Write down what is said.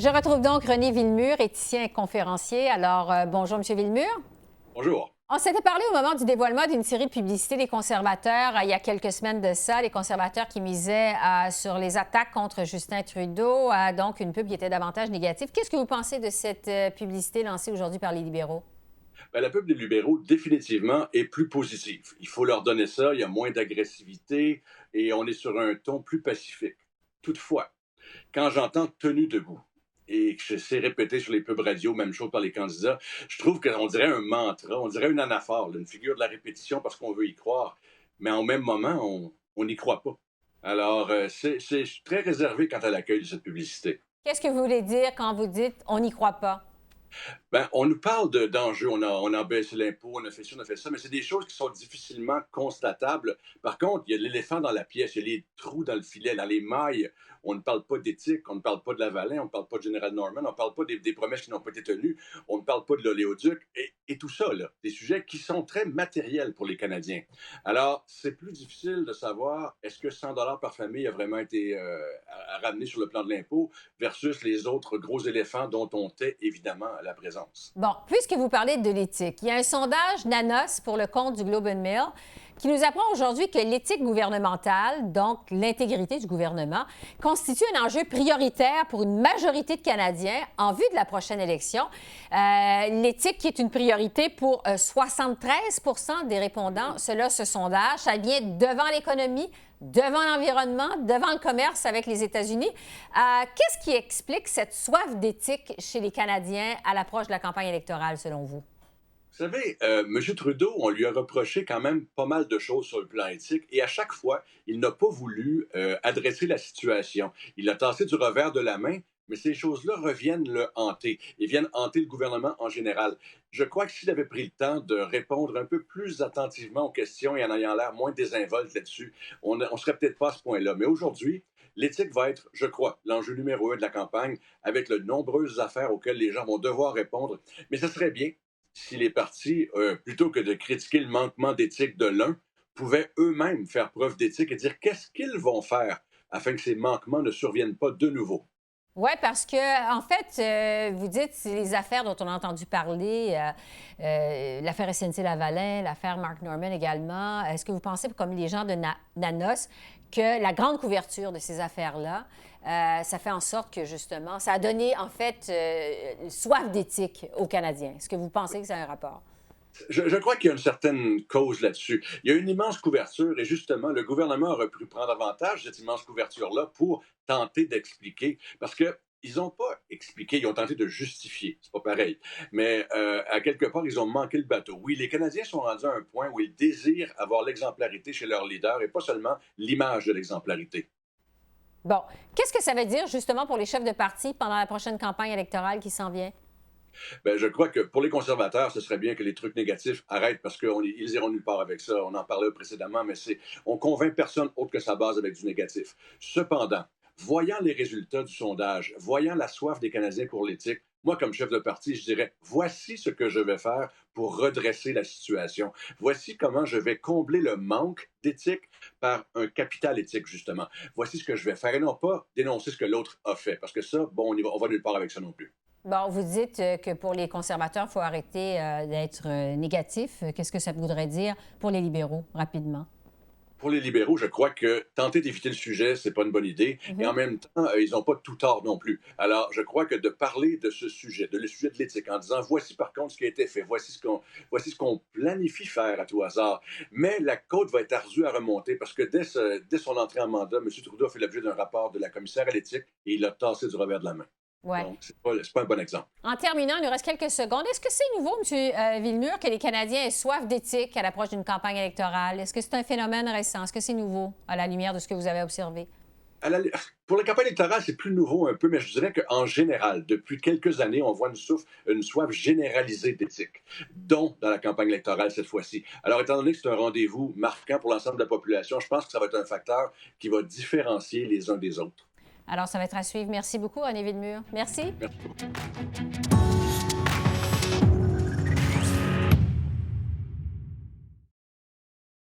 Je retrouve donc René Villemure, éthicien et conférencier. Alors, bonjour, M. Villemure. Bonjour. On s'était parlé au moment du dévoilement d'une série de publicités des conservateurs il y a quelques semaines de ça, les conservateurs qui misaient sur les attaques contre Justin Trudeau, donc une pub qui était davantage négative. Qu'est-ce que vous pensez de cette publicité lancée aujourd'hui par les libéraux? Ben, la pub des libéraux, définitivement, est plus positive. Il faut leur donner ça, il y a moins d'agressivité et on est sur un ton plus pacifique. Toutefois, quand j'entends tenue debout et que je sais répéter sur les pubs radio, même chose par les candidats, je trouve qu'on dirait un mantra, on dirait une anaphore, là, une figure de la répétition parce qu'on veut y croire, mais en même moment, on n'y croit pas. Alors, je suis très réservé quant à l'accueil de cette publicité. Qu'est-ce que vous voulez dire quand vous dites on n'y croit pas? Ben, on nous parle d'enjeux, on a baissé l'impôt, on a fait ci, on a fait ça, mais c'est des choses qui sont difficilement constatables. Par contre, il y a l'éléphant dans la pièce, il y a les trous dans le filet, dans les mailles. On ne parle pas d'éthique, on ne parle pas de Lavalin, on ne parle pas de Général Norman, on ne parle pas des promesses qui n'ont pas été tenues, on ne parle pas de l'oléoduc et tout ça, là, des sujets qui sont très matériels pour les Canadiens. Alors, c'est plus difficile de savoir est-ce que 100 par famille a vraiment été à ramener sur le plan de l'impôt versus les autres gros éléphants dont on tait évidemment la présence. Bon, puisque vous parlez de l'éthique, il y a un sondage Nanos pour le compte du Globe and Mail qui nous apprend aujourd'hui que l'éthique gouvernementale, donc l'intégrité du gouvernement, constitue un enjeu prioritaire pour une majorité de Canadiens en vue de la prochaine élection. L'éthique qui est une priorité pour 73 des répondants, selon ce sondage, ça vient devant l'économie, devant l'environnement, devant le commerce avec les États-Unis. Qu'est-ce qui explique cette soif d'éthique chez les Canadiens à l'approche de la campagne électorale, selon vous? Vous savez, M. Trudeau, on lui a reproché quand même pas mal de choses sur le plan éthique et à chaque fois, il n'a pas voulu adresser la situation. Il l'a tassé du revers de la main, mais ces choses-là reviennent le hanter et viennent hanter le gouvernement en général. Je crois que s'il avait pris le temps de répondre un peu plus attentivement aux questions et en ayant l'air moins désinvolte là-dessus, on ne serait peut-être pas à ce point-là. Mais aujourd'hui, l'éthique va être, je crois, l'enjeu numéro un de la campagne avec les nombreuses affaires auxquelles les gens vont devoir répondre. Mais ce serait bien si les partis, plutôt que de critiquer le manquement d'éthique de l'un, pouvaient eux-mêmes faire preuve d'éthique et dire qu'est-ce qu'ils vont faire afin que ces manquements ne surviennent pas de nouveau. Oui, parce que, en fait, vous dites, c'est les affaires dont on a entendu parler, l'affaire SNC-Lavalin, l'affaire Mark Norman également. Est-ce que vous pensez, comme les gens de Nanos, que la grande couverture de ces affaires-là, ça fait en sorte que, justement, ça a donné, en fait, soif d'éthique aux Canadiens? Est-ce que vous pensez que ça a un rapport? Je crois qu'il y a une certaine cause là-dessus. Il y a une immense couverture et justement, le gouvernement aurait pu prendre avantage de cette immense couverture-là pour tenter d'expliquer. Parce que ils n'ont pas expliqué, ils ont tenté de justifier. C'est pas pareil. Mais à quelque part, ils ont manqué le bateau. Oui, les Canadiens sont rendus à un point où ils désirent avoir l'exemplarité chez leur leader et pas seulement l'image de l'exemplarité. Bon, qu'est-ce que ça veut dire, justement, pour les chefs de parti pendant la prochaine campagne électorale qui s'en vient? Ben, je crois que pour les conservateurs, ce serait bien que les trucs négatifs arrêtent parce qu'ils iront nulle part avec ça. On en parlait précédemment, mais on convainc personne autre que sa base avec du négatif. Cependant, voyant les résultats du sondage, voyant la soif des Canadiens pour l'éthique, moi, comme chef de parti, je dirais, voici ce que je vais faire pour redresser la situation. Voici comment je vais combler le manque d'éthique par un capital éthique, justement. Voici ce que je vais faire et non pas dénoncer ce que l'autre a fait. Parce que ça, bon, on va nulle part avec ça non plus. Bon, vous dites que pour les conservateurs, il faut arrêter d'être négatif. Qu'est-ce que ça voudrait dire pour les libéraux, rapidement? Pour les libéraux, je crois que tenter d'éviter le sujet, c'est pas une bonne idée. Et en même temps, ils n'ont pas tout tort non plus. Alors, je crois que de parler de ce sujet, le sujet de l'éthique, en disant voici par contre ce qui a été fait, voici ce qu'on planifie faire à tout hasard. Mais la côte va être ardue à remonter parce que dès son entrée en mandat, M. Trudeau a fait l'objet d'un rapport de la commissaire à l'éthique et il l'a tassé du revers de la main. Ouais. Donc, c'est pas un bon exemple. En terminant, il nous reste quelques secondes. Est-ce que c'est nouveau, M. Villemure, que les Canadiens aient soif d'éthique à l'approche d'une campagne électorale? Est-ce que c'est un phénomène récent? Est-ce que c'est nouveau à la lumière de ce que vous avez observé? À la- Pour la campagne électorale, c'est plus nouveau un peu, mais je dirais qu'en général, depuis quelques années, on voit une soif généralisée d'éthique, dont dans la campagne électorale cette fois-ci. Alors, étant donné que c'est un rendez-vous marquant pour l'ensemble de la population, je pense que ça va être un facteur qui va différencier les uns des autres. Alors, ça va être à suivre. Merci beaucoup, René Villemure. Merci. Merci beaucoup.